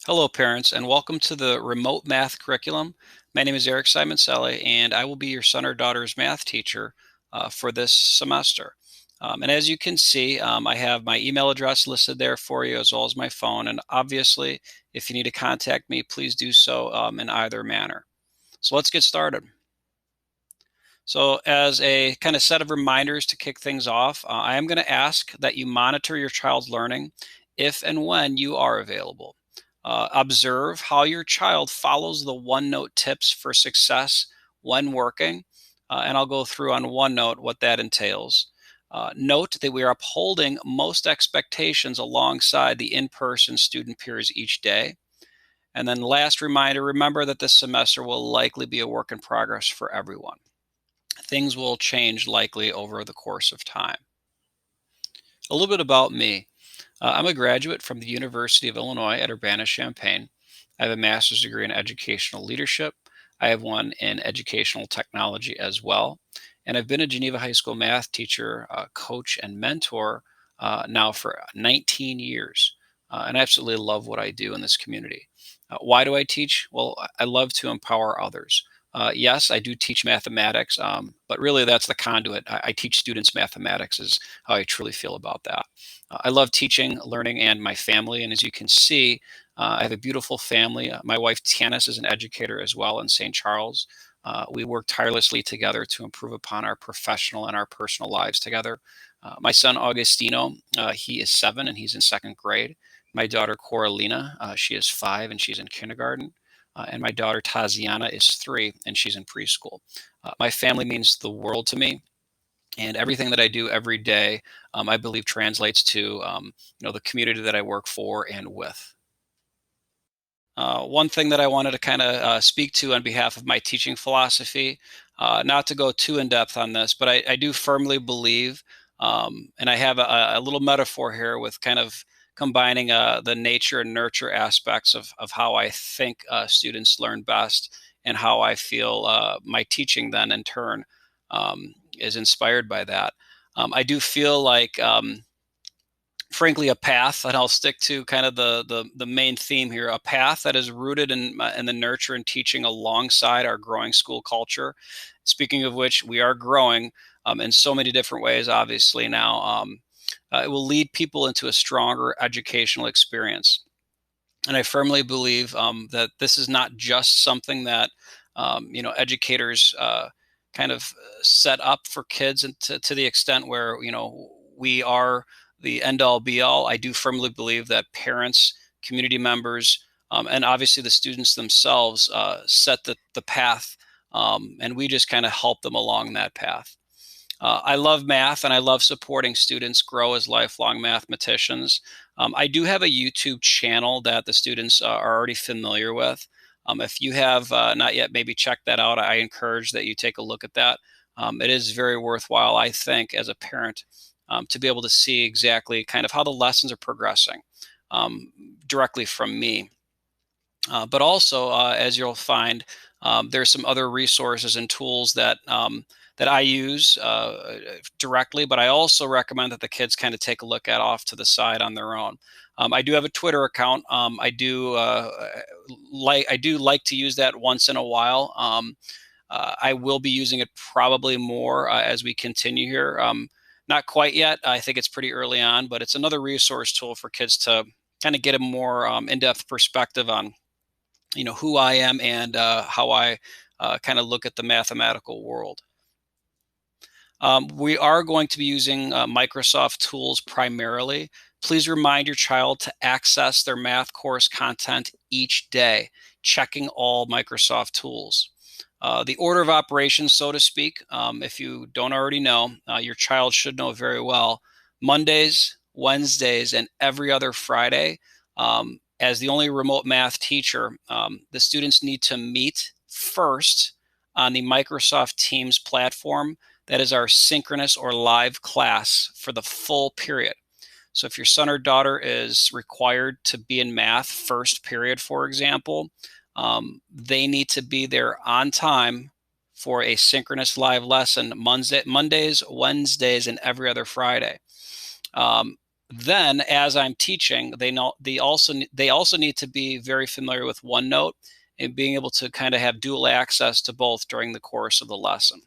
Hello, parents, and welcome to the remote math curriculum. My name is Eric Simoncelli, and I will be your son or daughter's math teacher for this semester. And as you can see, I have my email address listed there for you, as well as my phone. And obviously, if you need to contact me, please do so in either manner. So let's get started. So as a kind of set of reminders to kick things off, I am going to ask that you monitor your child's learning if and when you are available. Observe how your child follows the OneNote tips for success when working, and I'll go through on OneNote what that entails. Note that we are upholding most expectations alongside the in-person student peers each day. And then last reminder, remember that this semester will likely be a work in progress for everyone. Things will change likely over the course of time. A little bit about me. I'm a graduate from the University of Illinois at Urbana-Champaign. I have a master's degree in educational leadership. I have one in educational technology as well. And I've been a Geneva High School math teacher, coach, and mentor now for 19 years. And I absolutely love what I do in this community. Why do I teach? Well, I love to empower others. Yes, I do teach mathematics, but really that's the conduit. I teach students mathematics is how I truly feel about that. I love teaching, learning, and my family. And as you can see, I have a beautiful family. My wife, Tanis, is an educator as well in St. Charles. We work tirelessly together to improve upon our professional and our personal lives together. My son, Augustino, he is 7 and he's in second grade. My daughter, Coralina, she is 5 and she's in kindergarten. And my daughter, Taziana, is 3 and she's in preschool. My family means the world to me. And everything that I do every day, I believe translates to the community that I work for and with. One thing that I wanted to kind of speak to on behalf of my teaching philosophy, not to go too in depth on this, but I do firmly believe, and I have a little metaphor here with kind of combining the nature and nurture aspects of how I think students learn best and how I feel my teaching then in turn is inspired by that. I do feel like frankly a path, and I'll stick to kind of the main theme here, a path that is rooted in the nurture and teaching alongside our growing school culture. Speaking of which, we are growing in so many different ways, obviously now. It will lead people into a stronger educational experience. And I firmly believe that this is not just something that educators kind of set up for kids, and to the extent where we are the end all be all. I do firmly believe that parents, community members, and obviously the students themselves set the path, and we just kind of help them along that path. I love math and I love supporting students grow as lifelong mathematicians. I do have a YouTube channel that the students are already familiar with. If you have not yet maybe checked that out, I encourage that you take a look at that. It is very worthwhile, I think, as a parent, to be able to see exactly kind of how the lessons are progressing directly from me. But also, as you'll find, there's some other resources and tools that I use directly, but I also recommend that the kids kind of take a look at off to the side on their own. I do have a Twitter account. I do like to use that once in a while. I will be using it probably more as we continue here. Not quite yet. I think it's pretty early on, but it's another resource tool for kids to kind of get a more in-depth perspective on who I am and how I kind of look at the mathematical world. We are going to be using Microsoft tools primarily. Please remind your child to access their math course content each day, checking all Microsoft tools. The order of operations, so to speak, if you don't already know, your child should know very well. Mondays, Wednesdays, and every other Friday, as the only remote math teacher, the students need to meet first on the Microsoft Teams platform. That is our synchronous or live class for the full period. So if your son or daughter is required to be in math first period, for example, they need to be there on time for a synchronous live lesson Mondays, Wednesdays, and every other Friday. Then, as I'm teaching, they also need to be very familiar with OneNote and being able to kind of have dual access to both during the course of the lesson.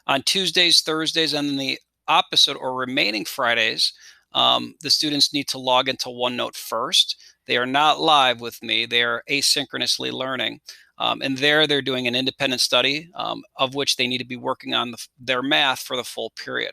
On Tuesdays, Thursdays, and then the opposite or remaining Fridays, the students need to log into OneNote first. They are not live with me. They are asynchronously learning. And there they're doing an independent study of which they need to be working on their math for the full period.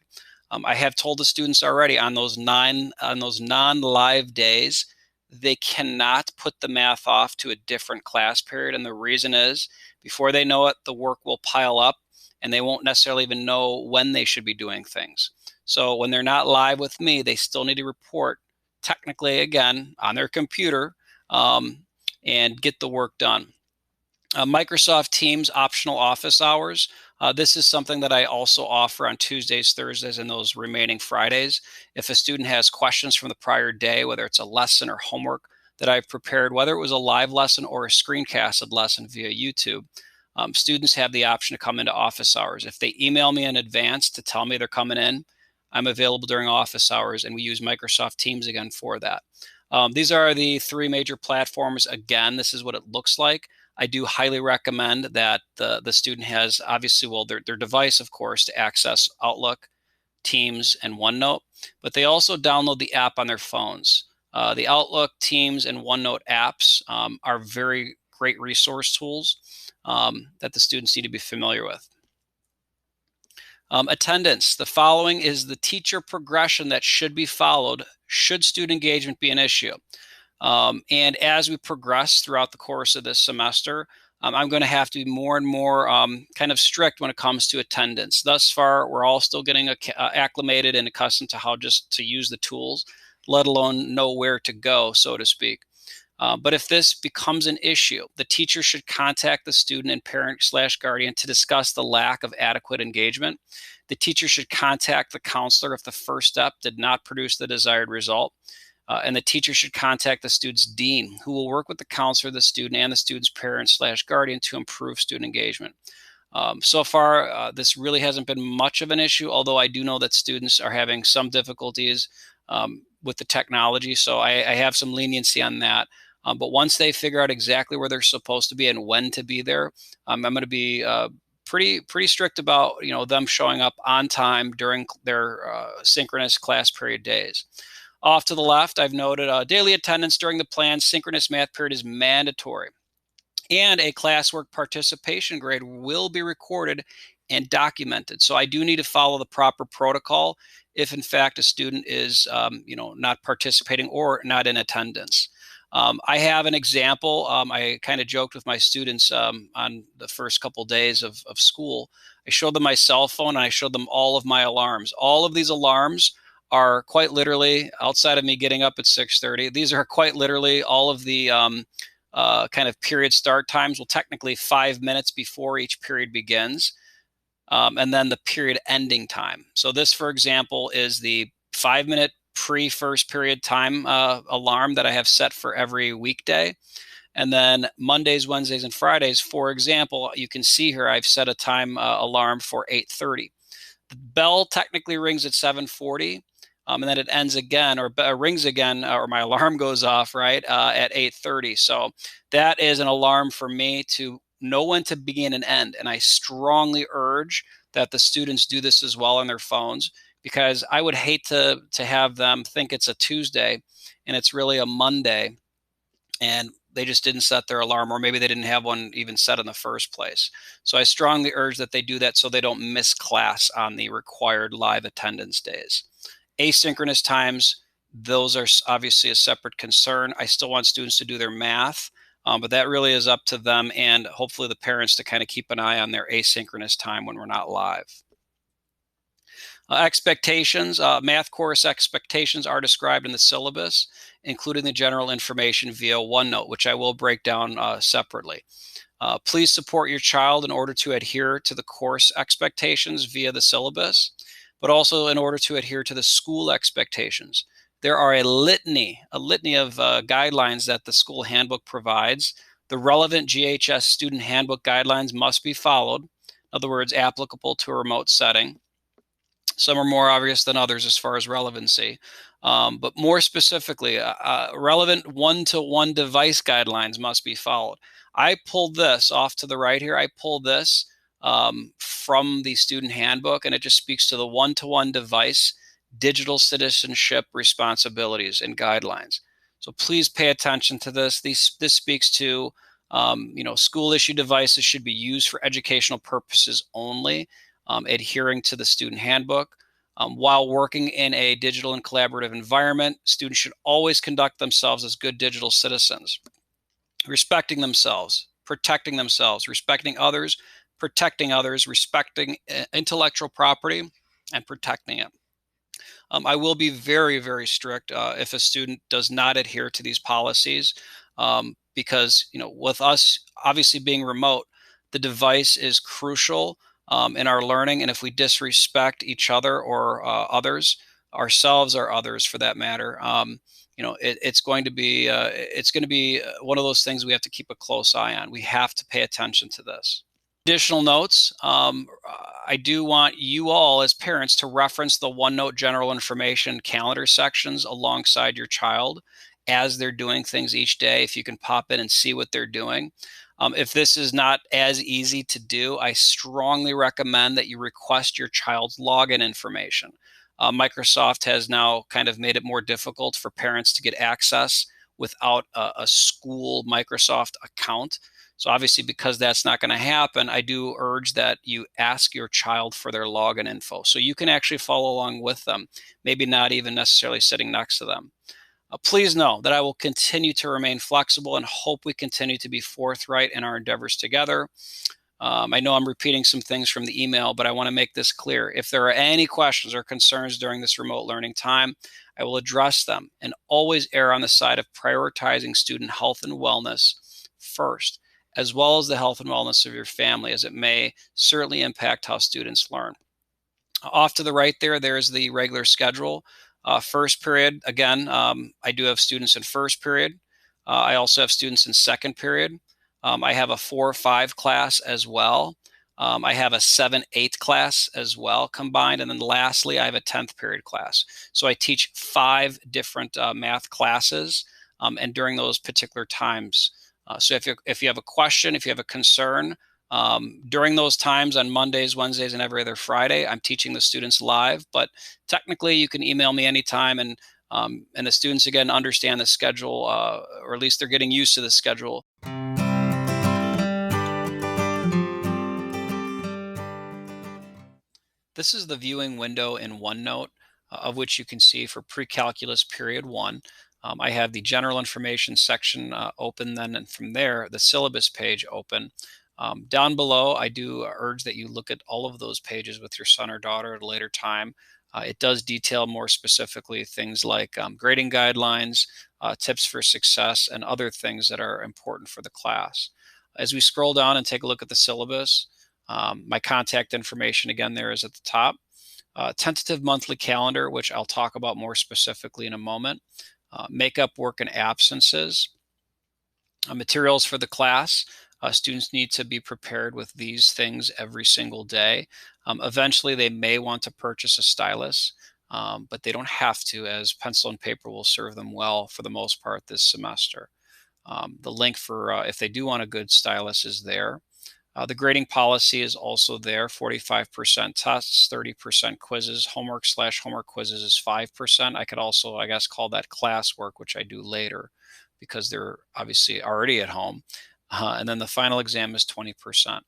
I have told the students already on those non-live days, they cannot put the math off to a different class period. And the reason is, before they know it, the work will pile up and they won't necessarily even know when they should be doing things. So when they're not live with me, they still need to report technically again on their computer and get the work done. Microsoft Teams optional office hours. This is something that I also offer on Tuesdays, Thursdays, and those remaining Fridays. If a student has questions from the prior day, whether it's a lesson or homework that I've prepared, whether it was a live lesson or a screencasted lesson via YouTube, students have the option to come into office hours. If they email me in advance to tell me they're coming in, I'm available during office hours, and we use Microsoft Teams again for that. These are the three major platforms. Again, this is what it looks like. I do highly recommend that the student has, obviously, well, their device, of course, to access Outlook, Teams, and OneNote, but they also download the app on their phones. The Outlook, Teams, and OneNote apps are very great resource tools that the students need to be familiar with. Attendance. The following is the teacher progression that should be followed should student engagement be an issue. And as we progress throughout the course of this semester, I'm going to have to be more and more kind of strict when it comes to attendance. Thus far, we're all still getting acclimated and accustomed to how just to use the tools, let alone know where to go, so to speak. But if this becomes an issue, the teacher should contact the student and parent/guardian to discuss the lack of adequate engagement. The teacher should contact the counselor if the first step did not produce the desired result. And the teacher should contact the student's dean, who will work with the counselor, the student, and the student's parent/guardian to improve student engagement. So far, this really hasn't been much of an issue, although I do know that students are having some difficulties with the technology, so I have some leniency on that. But once they figure out exactly where they're supposed to be and when to be there, I'm going to be pretty strict about them showing up on time during their synchronous class period days. Off to the left, I've noted daily attendance during the planned synchronous math period is mandatory, and a classwork participation grade will be recorded and documented. So I do need to follow the proper protocol if in fact a student is not participating or not in attendance. I have an example. I kind of joked with my students on the first couple days of school. I showed them my cell phone and I showed them all of my alarms. All of these alarms are quite literally, outside of me getting up at 6:30, these are quite literally all of the kind of period start times. Well, technically 5 minutes before each period begins, and then the period ending time. So this, for example, is the 5-minute pre-first period time alarm that I have set for every weekday. And then Mondays, Wednesdays, and Fridays, for example, you can see here I've set a time alarm for 8:30. The bell technically rings at 7:40, and then it ends again, or rings again, or my alarm goes off, right, at 8:30. So that is an alarm for me to know when to begin and end. And I strongly urge that the students do this as well on their phones, because I would hate to have them think it's a Tuesday and it's really a Monday and they just didn't set their alarm, or maybe they didn't have one even set in the first place. So I strongly urge that they do that so they don't miss class on the required live attendance days. Asynchronous times, those are obviously a separate concern. I still want students to do their math, but that really is up to them and hopefully the parents to kind of keep an eye on their asynchronous time when we're not live. Expectations, math course expectations are described in the syllabus, including the general information via OneNote, which I will break down separately. Please support your child in order to adhere to the course expectations via the syllabus, but also in order to adhere to the school expectations. There are a litany of guidelines that the school handbook provides. The relevant GHS student handbook guidelines must be followed, in other words, applicable to a remote setting. Some are more obvious than others as far as relevancy. But more specifically, relevant one-to-one device guidelines must be followed. I pulled this off to the right here. I pulled this from the student handbook, and it just speaks to the one-to-one device digital citizenship responsibilities and guidelines. So please pay attention to this. This speaks to, school issue devices should be used for educational purposes only, adhering to the student handbook. While working in a digital and collaborative environment, students should always conduct themselves as good digital citizens, respecting themselves, protecting themselves, respecting others, protecting others, respecting intellectual property, and protecting it. I will be very, very strict if a student does not adhere to these policies, because with us obviously being remote, the device is crucial in our learning, and if we disrespect each other or others, ourselves or others for that matter, it's going to be one of those things we have to keep a close eye on. We have to pay attention to this. Additional notes, I do want you all as parents to reference the OneNote general information calendar sections alongside your child as they're doing things each day. If you can pop in and see what they're doing. If this is not as easy to do, I strongly recommend that you request your child's login information. Microsoft has now kind of made it more difficult for parents to get access without a school Microsoft account. So obviously, because that's not going to happen, I do urge that you ask your child for their login info so you can actually follow along with them, maybe not even necessarily sitting next to them. Please know that I will continue to remain flexible and hope we continue to be forthright in our endeavors together. I know I'm repeating some things from the email, but I want to make this clear. If there are any questions or concerns during this remote learning time, I will address them and always err on the side of prioritizing student health and wellness first, as well as the health and wellness of your family, as it may certainly impact how students learn. Off to the right there's the regular schedule. First period, again, I do have students in first period. I also have students in second period. I have a 4-5 class as well. I have a 7-8 class as well combined. And then lastly, I have a 10th period class. So I teach 5 different math classes, and during those particular times. So if you have a question, if you have a concern, during those times on Mondays, Wednesdays, and every other Friday, I'm teaching the students live, but technically you can email me anytime, and the students, again, understand the schedule, or at least they're getting used to the schedule. This is the viewing window in OneNote, of which you can see for Precalculus Period 1. I have the general information section open then, and from there, the syllabus page open. Down below, I do urge that you look at all of those pages with your son or daughter at a later time. It does detail more specifically things like grading guidelines, tips for success, and other things that are important for the class. As we scroll down and take a look at the syllabus, my contact information again there is at the top. Tentative monthly calendar, which I'll talk about more specifically in a moment. Makeup work and absences. Materials for the class. Students need to be prepared with these things every single day. Eventually, they may want to purchase a stylus, but they don't have to, as pencil and paper will serve them well for the most part this semester. The link for if they do want a good stylus is there. The grading policy is also there. 45% tests, 30% quizzes. Homework/homework quizzes is 5%. I could also, I guess, call that classwork, which I do later because they're obviously already at home. And then the final exam is 20%.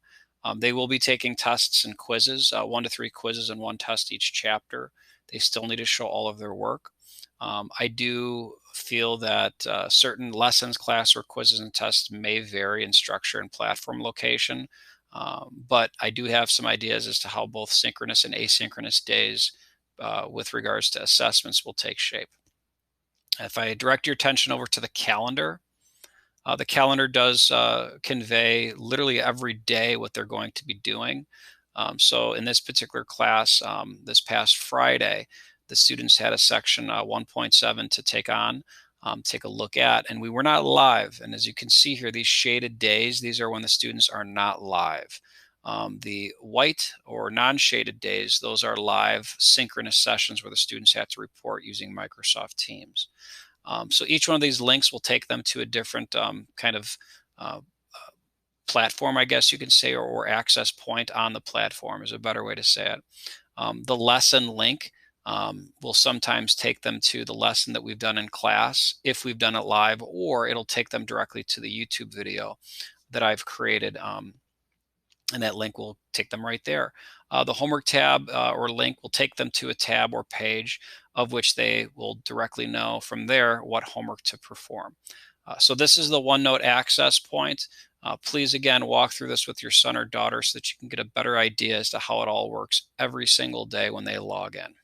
They will be taking tests and quizzes, 1 to 3 quizzes and 1 test each chapter. They still need to show all of their work. I do feel that certain lessons, classwork, quizzes, and tests may vary in structure and platform location, but I do have some ideas as to how both synchronous and asynchronous days with regards to assessments will take shape. If I direct your attention over to the calendar does convey literally every day what they're going to be doing. So in this particular class, this past Friday, the students had a section 1.7 to take on, take a look at, and we were not live. And as you can see here, these shaded days, these are when the students are not live. The white or non-shaded days, those are live synchronous sessions where the students have to report using Microsoft Teams. So each one of these links will take them to a different kind of uh, platform, I guess you can say, or access point on the platform is a better way to say it. The lesson link will sometimes take them to the lesson that we've done in class if we've done it live, or it'll take them directly to the YouTube video that I've created. And that link will take them right there. The homework tab or link will take them to a tab or page of which they will directly know from there what homework to perform. So this is the OneNote access point. Please, again, walk through this with your son or daughter so that you can get a better idea as to how it all works every single day when they log in.